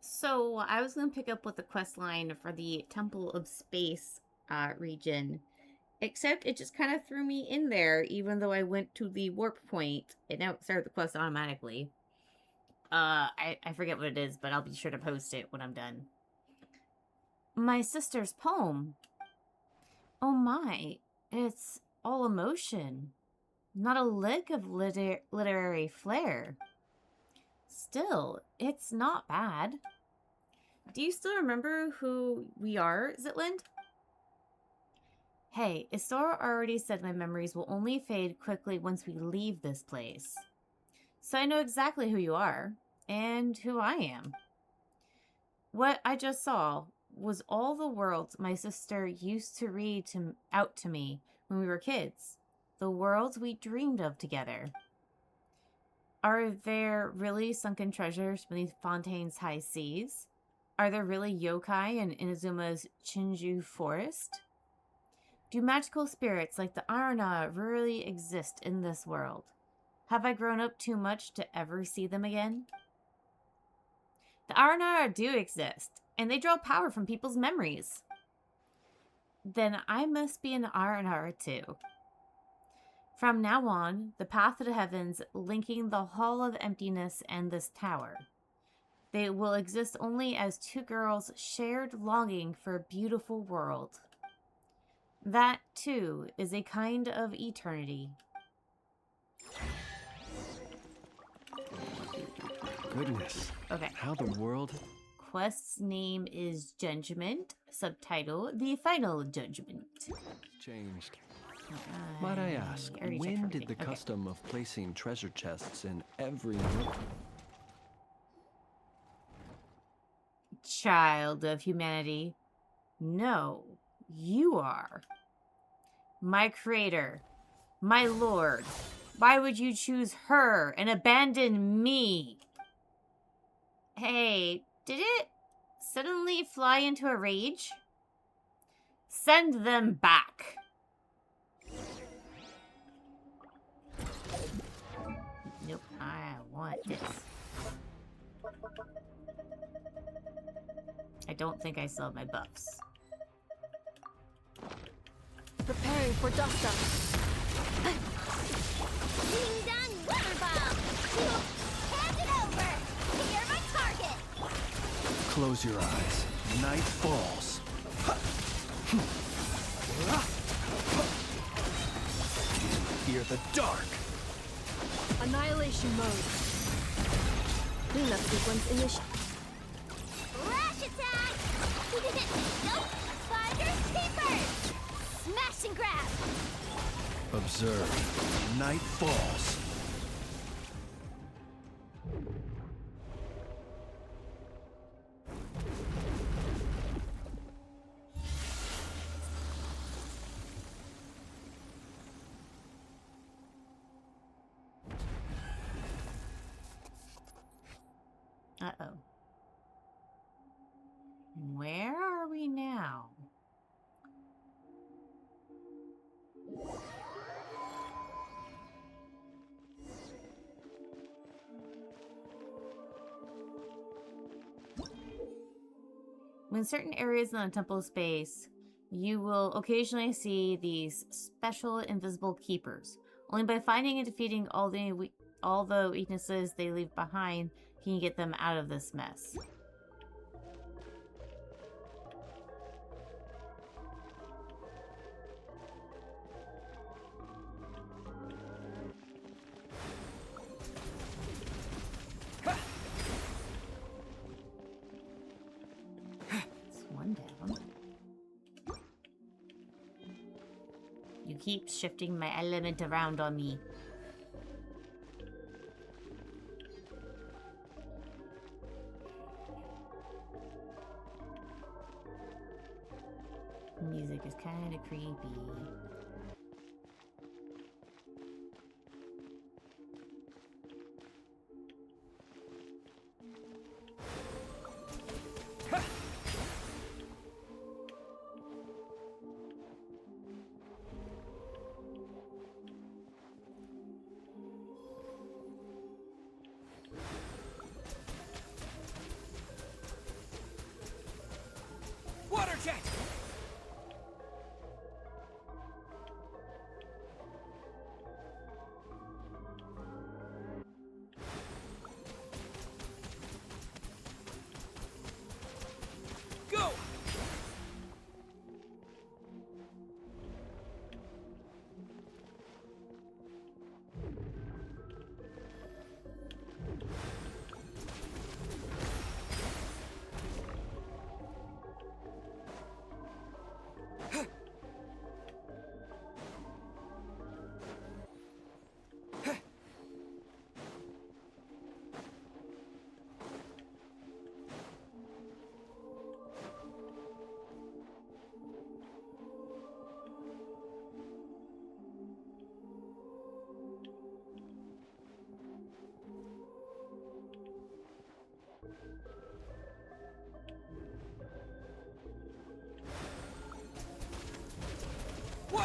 So I was going to pick up with the quest line for the Temple of Space region, except it just kind of threw me in there, even though I went to the warp point. It now started the quest automatically. I forget what it is, but I'll be sure to post it when I'm done. My sister's poem. Oh my, it's all emotion, not a lick of literary flair. Still, it's not bad. Do you still remember who we are, Zitland? Hey, Istora already said my memories will only fade quickly once we leave this place. So I know exactly who you are, and who I am. What I just saw was all the worlds my sister used to read out to me when we were kids. The worlds we dreamed of together. Are there really sunken treasures beneath Fontaine's high seas? Are there really yokai in Inazuma's Chinju forest? Do magical spirits like the Arana really exist in this world? Have I grown up too much to ever see them again? The Arana do exist, and they draw power from people's memories. Then I must be an Arana too. From now on, the path to the heavens linking the Hall of Emptiness and this tower. They will exist only as two girls' shared longing for a beautiful world. That, too, is a kind of eternity. Goodness. Okay. How the world... Quest's name is Judgement. Subtitle, The Final Judgment. changed. Might I ask, when did the custom of placing treasure chests in every nook? Child of humanity. No, you are. My creator. My lord. Why would you choose her and abandon me? Hey, did it suddenly fly into a rage? Send them back. Nope, I want this. I don't think I still have my buffs. Preparing for dust up. Ding dong water bomb! Hand it over! You're my target! Close your eyes. Night falls. Fear the dark. Annihilation mode. Cleanup sequence initiated. Flash attack! Nope! Finders keepers! Smash and grab! Observe. Night falls. Uh-oh. Where are we now? When certain areas in the temple space, you will occasionally see these special invisible keepers. Only by finding and defeating all the weaknesses they leave behind can you get them out of this mess. It's one down. You keep shifting my element around on me. Music is kind of creepy.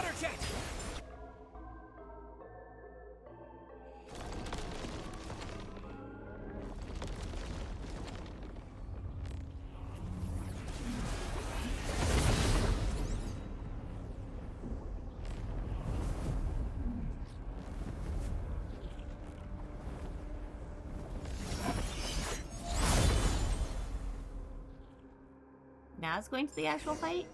Butter jet! Now it's going to the actual fight.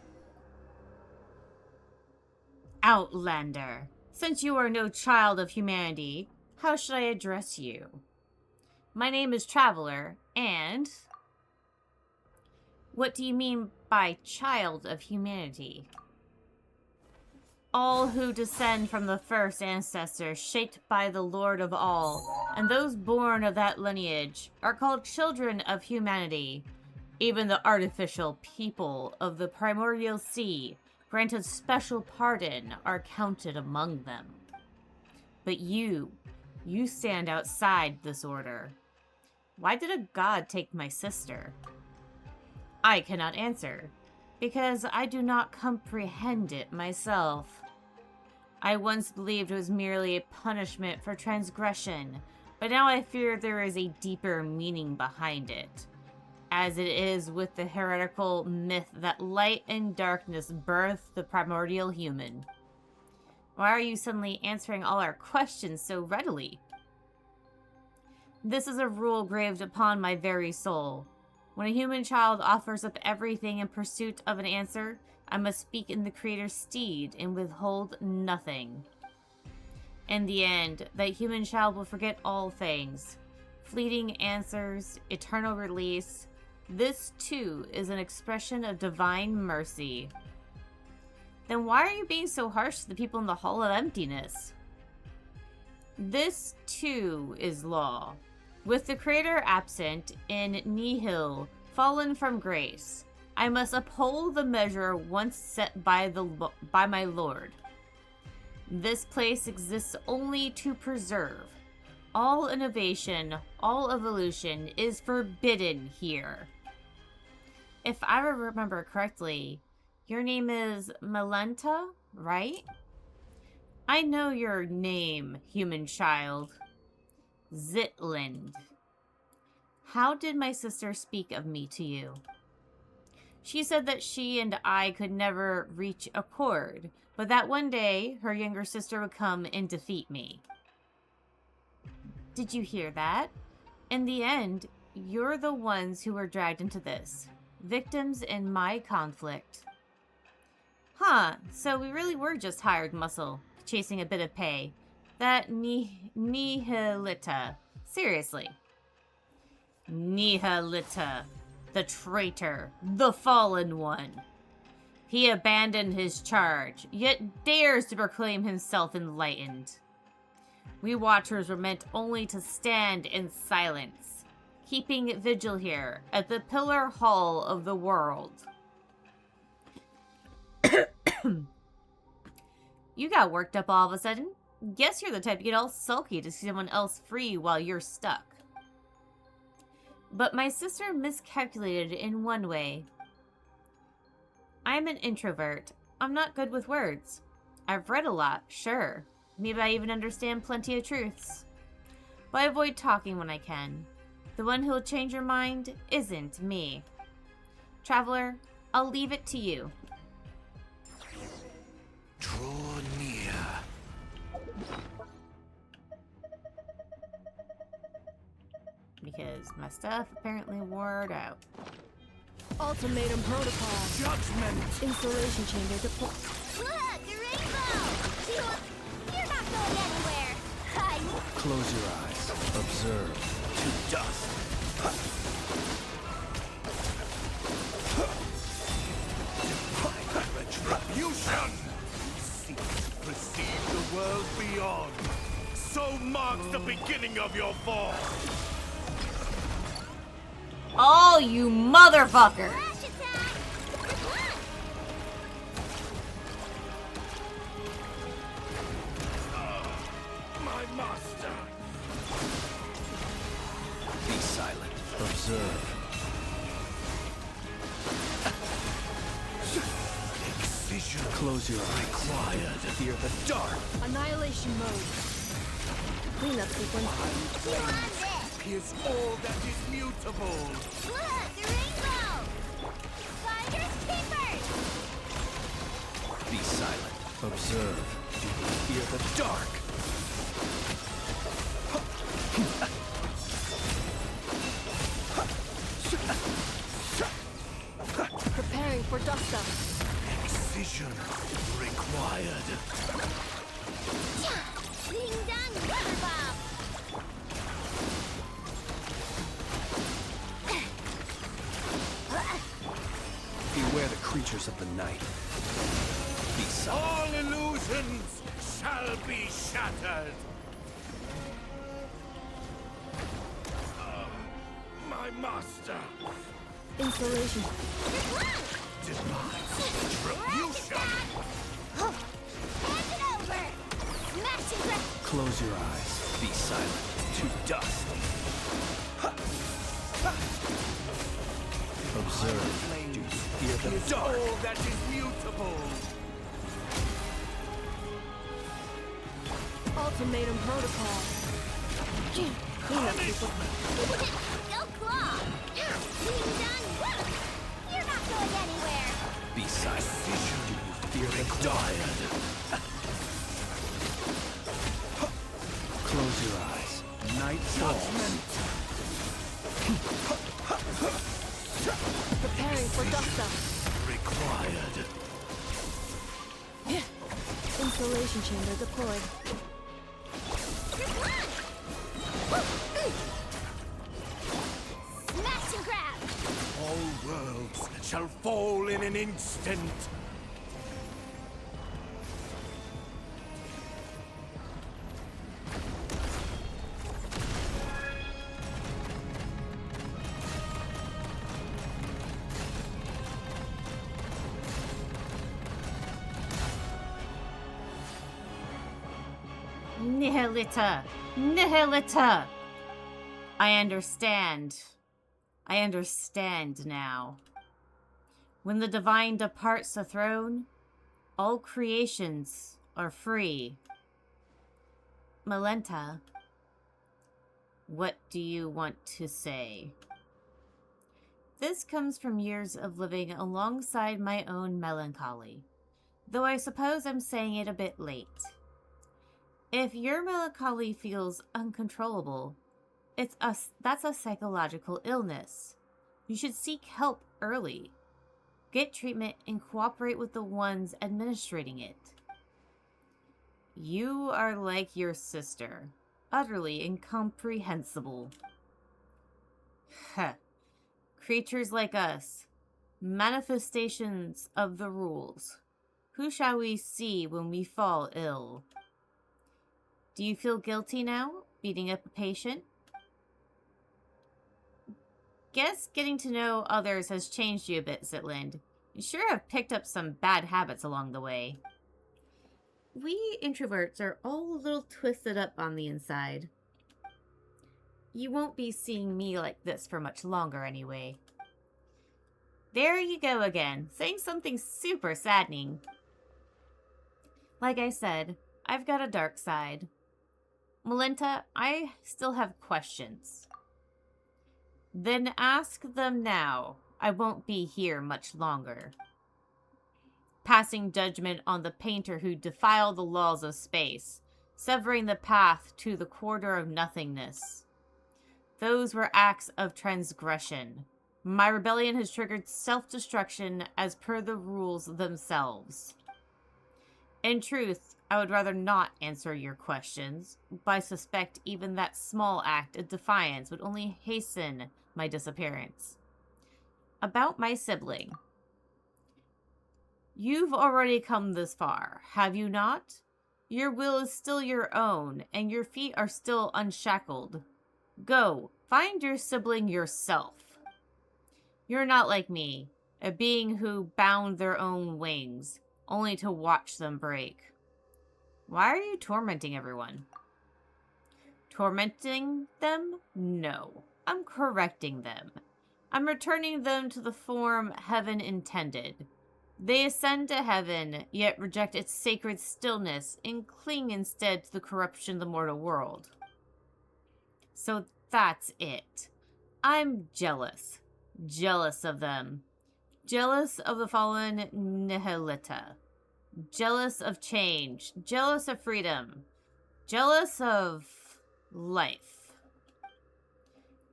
Outlander, since you are no child of humanity, how should I address you? My name is Traveler, and... What do you mean by child of humanity? All who descend from the first ancestor shaped by the Lord of all, and those born of that lineage, are called children of humanity. Even the artificial people of the primordial sea, granted special pardon, are counted among them. But you stand outside this order. Why did a god take my sister? I cannot answer, because I do not comprehend it myself. I once believed it was merely a punishment for transgression, but now I fear there is a deeper meaning behind it. As it is with the heretical myth that light and darkness birthed the primordial human. Why are you suddenly answering all our questions so readily? This is a rule graved upon my very soul. When a human child offers up everything in pursuit of an answer, I must speak in the Creator's stead and withhold nothing. In the end, that human child will forget all things. Fleeting answers, eternal release. This, too, is an expression of divine mercy. Then why are you being so harsh to the people in the Hall of Emptiness? This, too, is law. With the Creator absent in nihil, fallen from grace, I must uphold the measure once set by my Lord. This place exists only to preserve. All innovation, all evolution is forbidden here. If I remember correctly, your name is Melenta, right? I know your name, human child. Zitland. How did my sister speak of me to you? She said that she and I could never reach accord, but that one day her younger sister would come and defeat me. Did you hear that? In the end, you're the ones who were dragged into this. Victims in my conflict. Huh, so we really were just hired muscle, chasing a bit of pay. That Nihilita. Seriously. Nihilita. The traitor. The fallen one. He abandoned his charge, yet dares to proclaim himself enlightened. We Watchers were meant only to stand in silence, keeping vigil here at the Pillar Hall of the world. You got worked up all of a sudden. Guess you're the type to get all sulky to see someone else free while you're stuck. But my sister miscalculated in one way. I'm an introvert. I'm not good with words. I've read a lot, sure. Maybe I even understand plenty of truths. But I avoid talking when I can. The one who'll change your mind isn't me. Traveler, I'll leave it to you. Draw near. Because my stuff apparently wore out. Ultimatum protocol. Judgment! Installation chamber deployed. Look, the rainbow! You're not going anywhere. Close your eyes. Observe. To dust. Divine retribution! Seek to perceive the world beyond. So marks the beginning of your fall. Oh, you motherfucker! Flash attack! My master! Be silent. Observe. Excision. Close your eyes. Required. Fear the dark. Annihilation mode. Cleanup sequence. You want this? Pierce all that is mutable. Look, the rainbow! Finders keepers! Be silent. Observe. Do you fear the dark? Preparing for dust up. Excision required. Ding dong, rubber bomb! Beware the creatures of the night. Be silent. All illusions shall be shattered. My master. Installation. Divine retribution. Hand it over! Smash and grab! Close your eyes. Be silent. To dust. Observe. Do you fear the Pierce dark? all that is mutable. Ultimatum protocol. Cleanup sequence. Go claw! Ding dong, woo! You're not going anywhere! Be silent. Do you fear the dark? Required. Close your eyes. Night falls. Preparing for dust up. Required. Installation chamber deployed. Smash and grab! All worlds shall fall in an instant. Nihilita! Nihilita! I understand. I understand now. When the divine departs the throne, all creations are free. Malenta, what do you want to say? This comes from years of living alongside my own melancholy, though I suppose I'm saying it a bit late. If your melancholy feels uncontrollable, that's a psychological illness. You should seek help early. Get treatment and cooperate with the ones administrating it. You are like your sister, utterly incomprehensible. Heh. Creatures like us, manifestations of the rules. Who shall we see when we fall ill? Do you feel guilty now, beating up a patient? Guess getting to know others has changed you a bit, Zitland. You sure have picked up some bad habits along the way. We introverts are all a little twisted up on the inside. You won't be seeing me like this for much longer anyway. There you go again, saying something super saddening. Like I said, I've got a dark side. Malenta, I still have questions. Then ask them now. I won't be here much longer. Passing judgment on the painter who defiled the laws of space, severing the path to the quarter of nothingness. Those were acts of transgression. My rebellion has triggered self-destruction as per the rules themselves. In truth, I would rather not answer your questions, but I suspect even that small act of defiance would only hasten my disappearance. About my sibling. You've already come this far, have you not? Your will is still your own, and your feet are still unshackled. Go, find your sibling yourself. You're not like me, a being who bound their own wings, only to watch them break. Why are you tormenting everyone? Tormenting them? No. I'm correcting them. I'm returning them to the form heaven intended. They ascend to heaven, yet reject its sacred stillness and cling instead to the corruption of the mortal world. So that's it. I'm jealous. Jealous of them. Jealous of the fallen Nihilita. Jealous of change. Jealous of freedom. Jealous of life.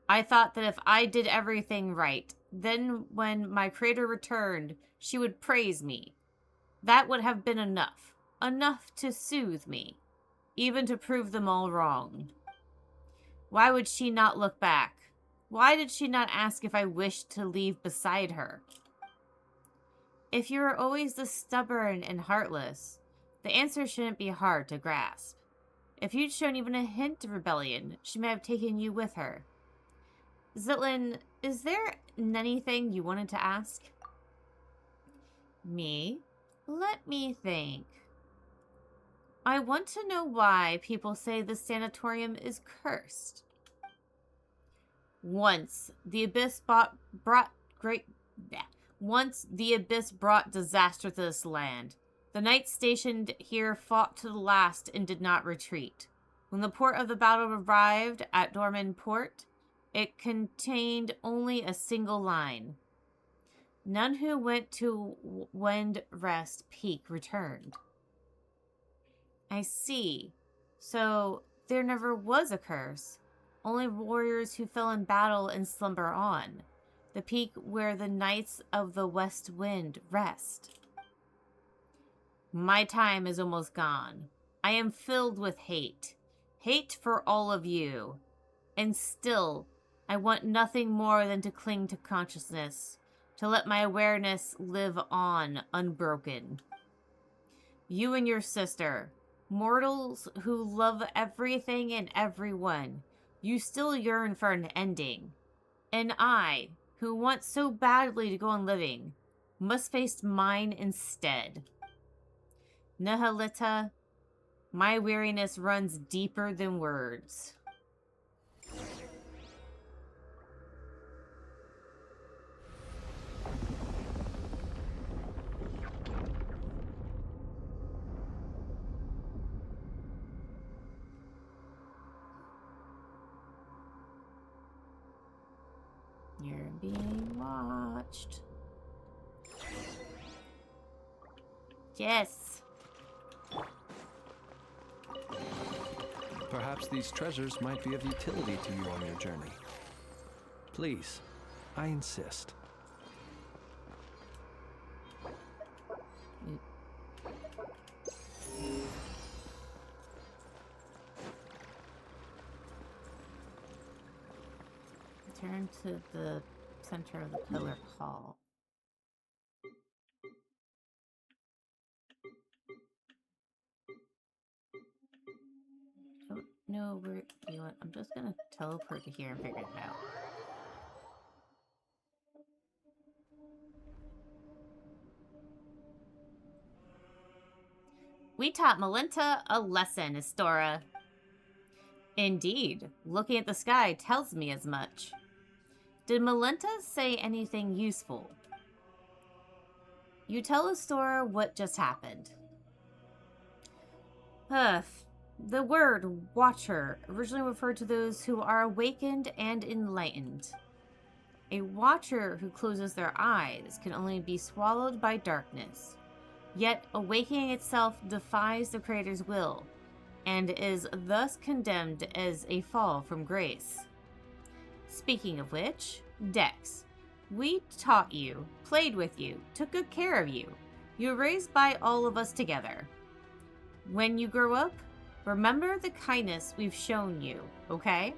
I thought that if I did everything right, then when my creator returned, she would praise me. That would have been enough. Enough to soothe me. Even to prove them all wrong. Why would she not look back? Why did she not ask if I wished to leave beside her? If you are always this stubborn and heartless, the answer shouldn't be hard to grasp. If you'd shown even a hint of rebellion, she may have taken you with her. Zitlin, is there anything you wanted to ask? Me? Let me think. I want to know why people say the sanatorium is cursed. Once the abyss brought disaster to this land. The knights stationed here fought to the last and did not retreat. When the port of the battle arrived at Dorman Port, it contained only a single line. None who went to Windrest Peak returned. I see. So there never was a curse. Only warriors who fell in battle and slumber on. The peak where the Knights of the West Wind rest. My time is almost gone. I am filled with hate. Hate for all of you. And still, I want nothing more than to cling to consciousness. To let my awareness live on unbroken. You and your sister, mortals who love everything and everyone, you still yearn for an ending. And I, who want so badly to go on living, must face mine instead. Nihilita, my weariness runs deeper than words. You're being watched. Yes. Perhaps these treasures might be of utility to you on your journey. Please, I insist. Turn to the center of the pillar hall. Don't know where you want. I'm just gonna teleport to here and figure it out. We taught Melinta a lesson, Istora. Indeed, looking at the sky tells me as much. Did Melinta say anything useful? You tell Istora what just happened. The word watcher originally referred to those who are awakened and enlightened. A watcher who closes their eyes can only be swallowed by darkness. Yet awakening itself defies the Creator's will, and is thus condemned as a fall from grace. Speaking of which, Dex, we taught you, played with you, took good care of you. You were raised by all of us together. When you grow up, remember the kindness we've shown you, okay?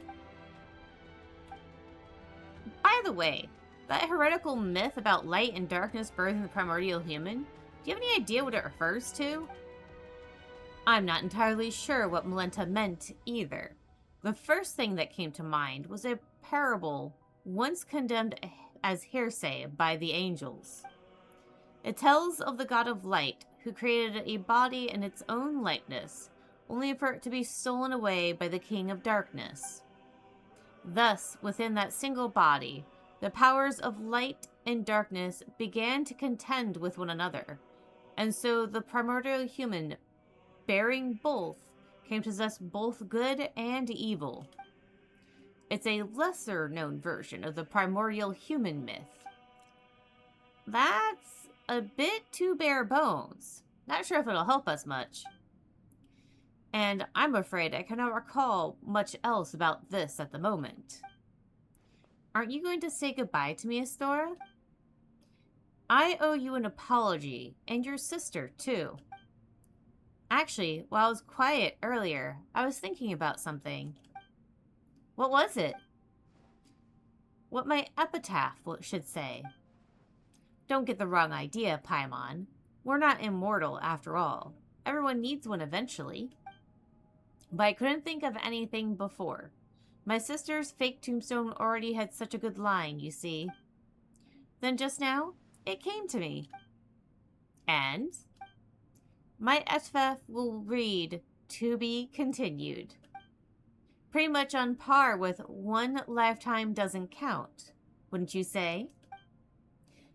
By the way, that heretical myth about light and darkness birthing the primordial human, do you have any idea what it refers to? I'm not entirely sure what Melinta meant either. The first thing that came to mind was a parable once condemned as hearsay by the angels. It tells of the god of light who created a body in its own likeness, only for it to be stolen away by the king of darkness. Thus, within that single body, the powers of light and darkness began to contend with one another, and so the primordial human, bearing both, came to possess both good and evil. It's a lesser-known version of the primordial human myth. That's a bit too bare bones. Not sure if it'll help us much. And I'm afraid I cannot recall much else about this at the moment. Aren't you going to say goodbye to me, Astora? I owe you an apology, and your sister, too. Actually, while I was quiet earlier, I was thinking about something. What was it? What my epitaph should say. Don't get the wrong idea, Paimon. We're not immortal, after all. Everyone needs one eventually. But I couldn't think of anything before. My sister's fake tombstone already had such a good line, you see. Then just now, it came to me. And my epitaph will read, "To be continued." Pretty much on par with "One lifetime doesn't count," wouldn't you say?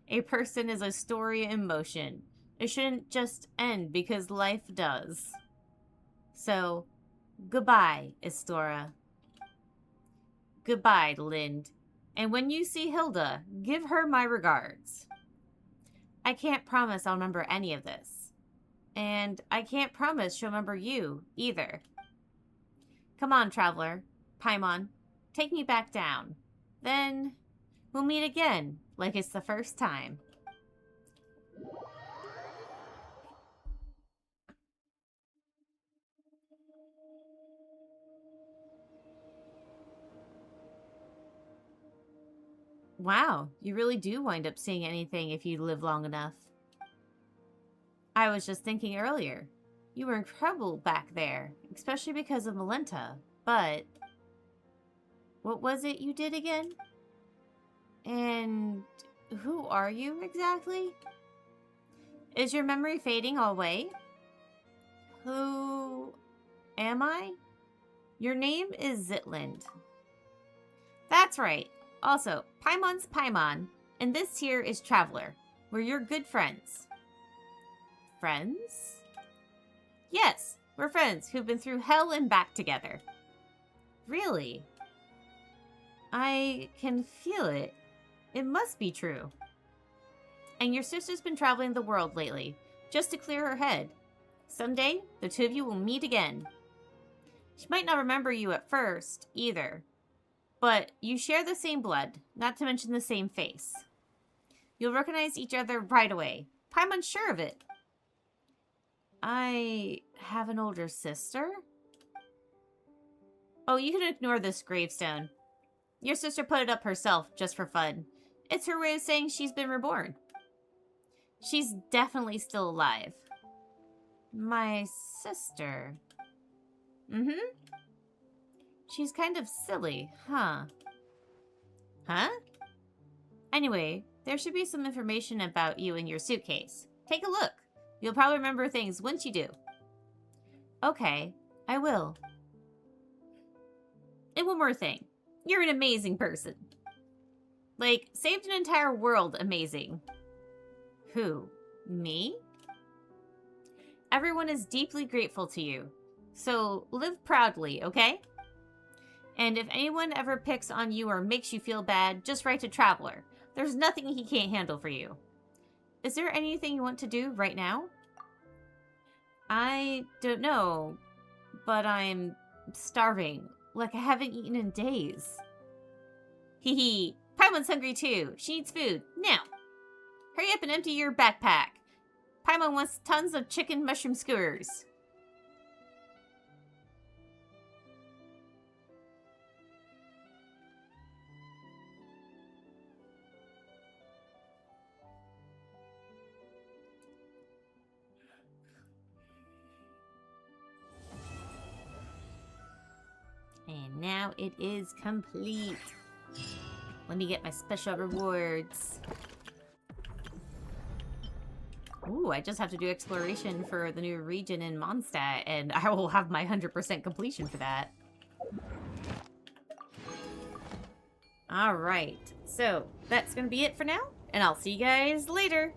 A person is a story in motion. It shouldn't just end because life does. So, goodbye, Astora. Goodbye, Lind. And when you see Hilda, give her my regards. I can't promise I'll remember any of this. And I can't promise she'll remember you, either. Come on, traveler. Paimon, take me back down. Then we'll meet again, like it's the first time. Wow, you really do wind up seeing anything if you live long enough. I was just thinking earlier. You were incredible back there, especially because of Malenta, but what was it you did again? And who are you exactly? Is your memory fading away? Who am I? Your name is Zitland. That's right. Also, Paimon's Paimon, and this here is Traveler. We're your good friends. Friends? Yes, we're friends who've been through hell and back together. Really? I can feel it. It must be true. And your sister's been traveling the world lately, just to clear her head. Someday, the two of you will meet again. She might not remember you at first, either. But you share the same blood, not to mention the same face. You'll recognize each other right away. Paimon's sure of it. I have an older sister? Oh, you can ignore this gravestone. Your sister put it up herself, just for fun. It's her way of saying she's been reborn. She's definitely still alive. My sister? Mm-hmm. She's kind of silly, huh? Huh? Anyway, there should be some information about you in your suitcase. Take a look. You'll probably remember things once you do. Okay, I will. And one more thing. You're an amazing person. Like, saved an entire world amazing. Who? Me? Everyone is deeply grateful to you. So live proudly, okay? And if anyone ever picks on you or makes you feel bad, just write to Traveler. There's nothing he can't handle for you. Is there anything you want to do right now? I don't know, but I'm starving. Like I haven't eaten in days. Hee hee. Paimon's hungry too. She needs food. Now. Hurry up and empty your backpack. Paimon wants tons of chicken mushroom skewers. And now it is complete. Let me get my special rewards. Ooh, I just have to do exploration for the new region in Mondstadt, and I will have my 100% completion for that. Alright, so that's going to be it for now. And I'll see you guys later.